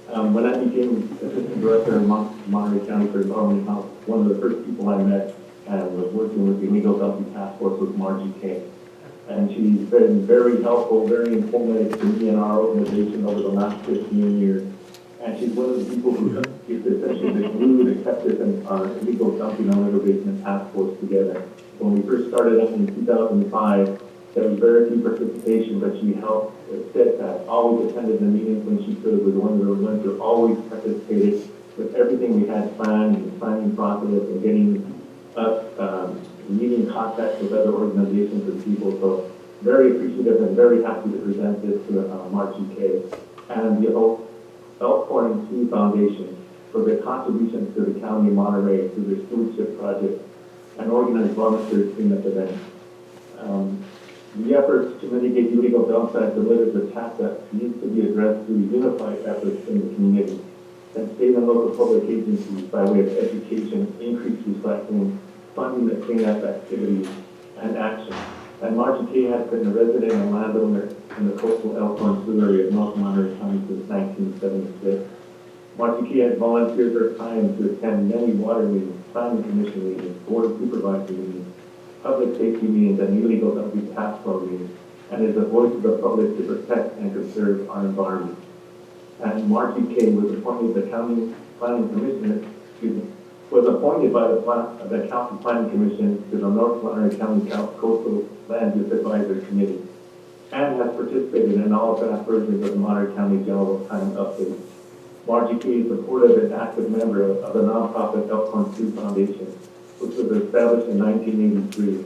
When I became assistant director in Monterey County for Environment Health, one of the first people I met and was working with the illegal dumping task force was Margie Kay. And she's been very helpful, very informative to me and our organization over the last 15 years. And she's one of the people who is essentially the glue that kept this illegal dumping and litter basement task force together. When we first started up in 2005, there was very few participation, but she helped steadfast, always attended the meetings when she could, was one of the ones who always participated with everything we had planned, the planning process, and getting us meeting contacts with other organizations and people. So very appreciative and very happy to present this to Margie Kay and the Elkhorn Slough Foundation for their contributions to the County of Monterey through their Stewardship project and organized volunteer cleanup events. The efforts to mitigate illegal dump sites and litter is a task that needs to be addressed through unified efforts in the community and state and local public agencies by way of education, increased recycling, funding the cleanup activities, and action. And Margie Kay has been a resident and landowner in the coastal Elkhorn Slough area of North Monterey County since 1976. Margie Kay has volunteered her time to attend many water meetings, planning commission meetings, board of supervisor meetings, public safety meetings, and illegal dumping task force meetings, and is a voice of the public to protect and conserve our environment. And Margie Kay was appointed the County Planning Commissioner, was appointed by the County Planning Commission to the North Monterey County Coastal Land Use Advisory Committee, and has participated in all draft versions of the Monterey County General Plan update. Margie Kay is a supportive and active member of the nonprofit Elkhorn Slough Foundation, which was established in 1983,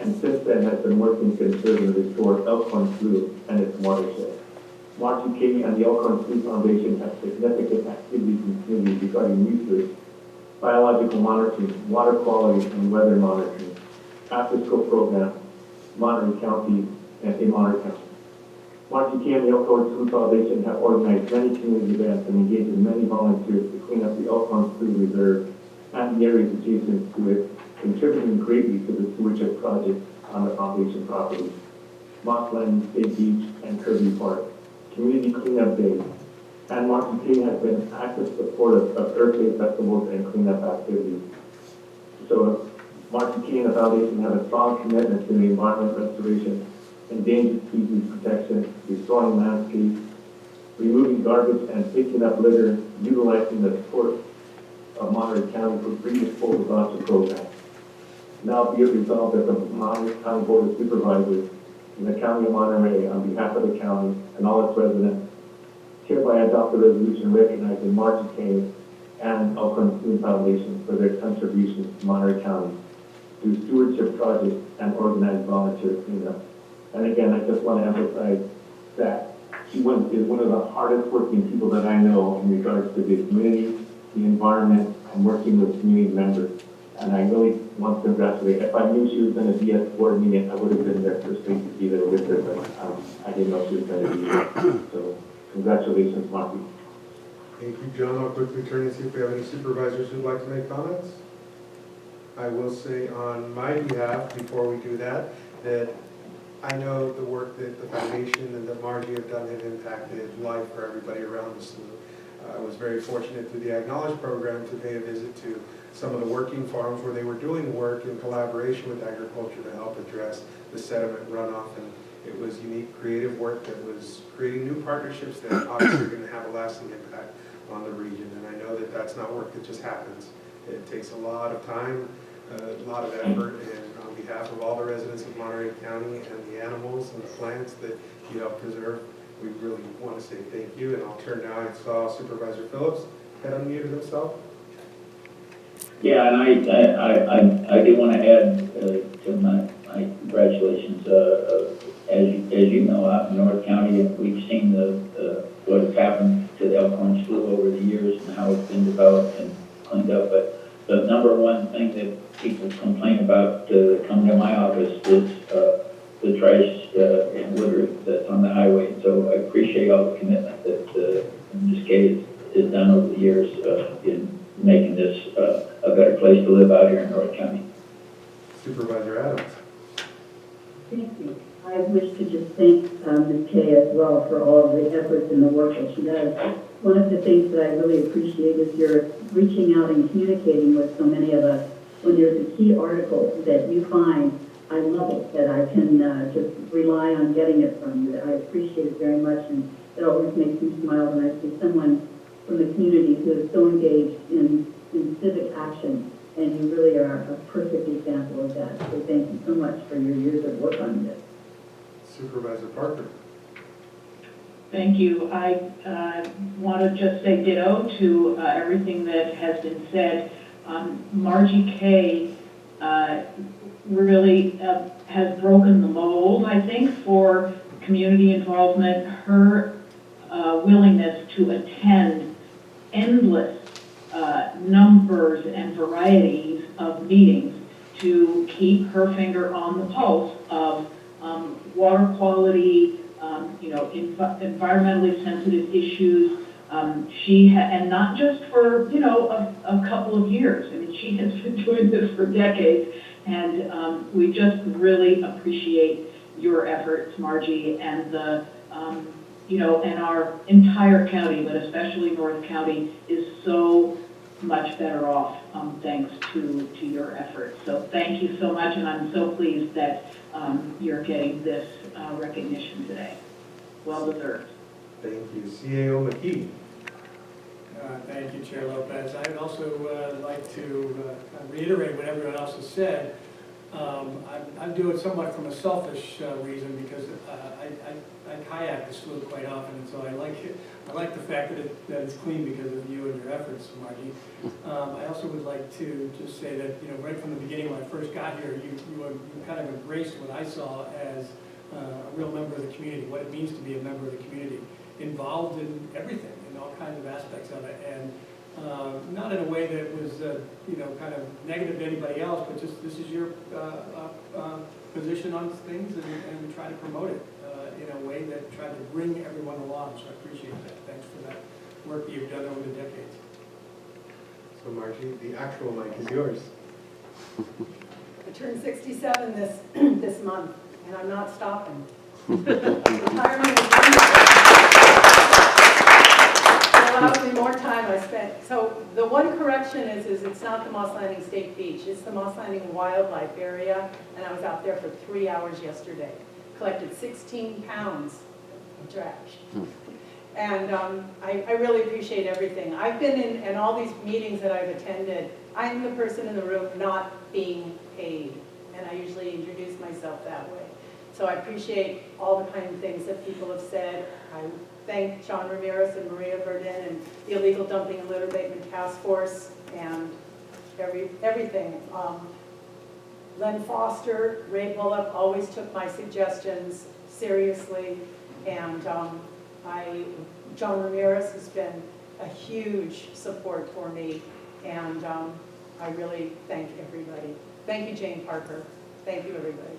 and since then has been working to conserve and restore Elkhorn Slough and its watershed. Margie Kay and the Elkhorn Slough Foundation have significant activities in the community regarding research, biological monitoring, water quality, and weather monitoring, after-school programs, Monterey County, and in Monterey County. Margie Kay and the Elkhorn Slough Foundation have organized many community events and engaged in many volunteers to clean up the Elkhorn Slough Reserve and the areas adjacent to it, contributing greatly to the stewardship project on the foundation property, Mossland State Beach, and Kirby Park, community cleanup days, and Margie Kay has been an active supporter of Earth Day festivals and cleanup activities. So Margie Kay and the foundation have a strong commitment to the environment restoration, endangered species protection, restoring landscapes, removing garbage and picking up litter, utilizing the support of Monterey County for free disposal voucher program. Now be it resolved that the Monterey County Board of Supervisors in the County of Monterey, on behalf of the county and all its residents, hereby adopt a resolution recognizing Margie Kay and Elkhorn Slough Foundation for their contributions to Monterey County through stewardship projects and organized volunteer cleanup. And again, I just want to emphasize that she is one of the hardest working people that I know in regards to the community, the environment, and working with community members. And I really want to congratulate her. If I knew she was going to be at the board meeting, I would have been there first thing to be there with her, but I didn't know she was going to be there. So congratulations, Margie. Thank you, John. I'll quickly turn and see if we have any supervisors who'd like to make comments. I will say on my behalf, before we do that, that I know the work that the foundation and that Margie have done have impacted life for everybody around the slough. I was very fortunate through the Acknowledge program to pay a visit to some of the working farms where they were doing work in collaboration with agriculture to help address the sediment runoff. And it was unique, creative work that was creating new partnerships that obviously are going to have a lasting impact on the region. And I know that that's not work that just happens. It takes a lot of time, a lot of effort, and on behalf of all the residents of Monterey County and the animals and the plants that you help preserve, we really want to say thank you. And I'll turn now. I saw Supervisor Phillips had unmuted himself. Yeah, and I do want to add to my congratulations. As you know, out in North County, we've seen what has happened to the Elkhorn Slough over the years and how it's been developed and cleaned up. But the number one thing that people complain about coming to my office is the trash and litter that's on the highway. So I appreciate all the commitment that Ms. Kay has done over the years in making this a better place to live out here in North County. Supervisor Adams. Thank you. I wish to just thank Ms. Kay as well for all of the efforts and the work that she does. one of the things that I really appreciate is your reaching out and communicating with so many of us. When there's a key article that you find, I love it, that I can just rely on getting it from you. I appreciate it very much, and it always makes me smile when I see someone from the community who is so engaged in civic action, and you really are a perfect example of that. So thank you so much for your years of work on this. Supervisor Parker. Thank you. I want to just say ditto to everything that has been said. Margie Kay really has broken the mold, I think, for community involvement. Her willingness to attend endless numbers and varieties of meetings to keep her finger on the pulse of water quality, environmentally sensitive issues. And not just for, a couple of years. I mean, she has been doing this for decades, and we just really appreciate your efforts, Margie, and the, and our entire county, but especially North County, is so much better off thanks to your efforts. So thank you so much, and I'm so pleased that you're getting this recognition today. Well deserved. Thank you. CAO McKee. Thank you, Chair Lopez. I'd also like to reiterate what everyone else has said. I'm doing it somewhat from a selfish reason because I kayak the slough quite often, and so I like it. I like the fact that it's clean because of you and your efforts, Margie. I also would like to just say that right from the beginning when I first got here, you kind of embraced what I saw as a real member of the community, what it means to be a member of the community, involved in everything, in all kinds of aspects of it, and not in a way that was, kind of negative to anybody else, but just this is your position on things, and try to promote it in a way that tried to bring everyone along. So I appreciate that. Thanks for that work that you've done over the decades. So Margie, the actual mic is yours. I turned 67 this month, and I'm not stopping. Retirement is wonderful. It allows me more time I spent. So the one correction is it's not the Moss Landing State Beach. It's the Moss Landing Wildlife Area, and I was out there for 3 hours yesterday. Collected 16 pounds of trash. And I really appreciate everything. I've been in all these meetings that I've attended. I'm the person in the room not being paid, and I usually introduce myself that way. So I appreciate all the kind of things that people have said. I thank John Ramirez and Maria Verdin and the Illegal Dumping and Litter Abatement Task Force and everything. Len Foster, Ray Bullock always took my suggestions seriously, and John Ramirez has been a huge support for me, and I really thank everybody. Thank you, Jane Parker. Thank you, everybody.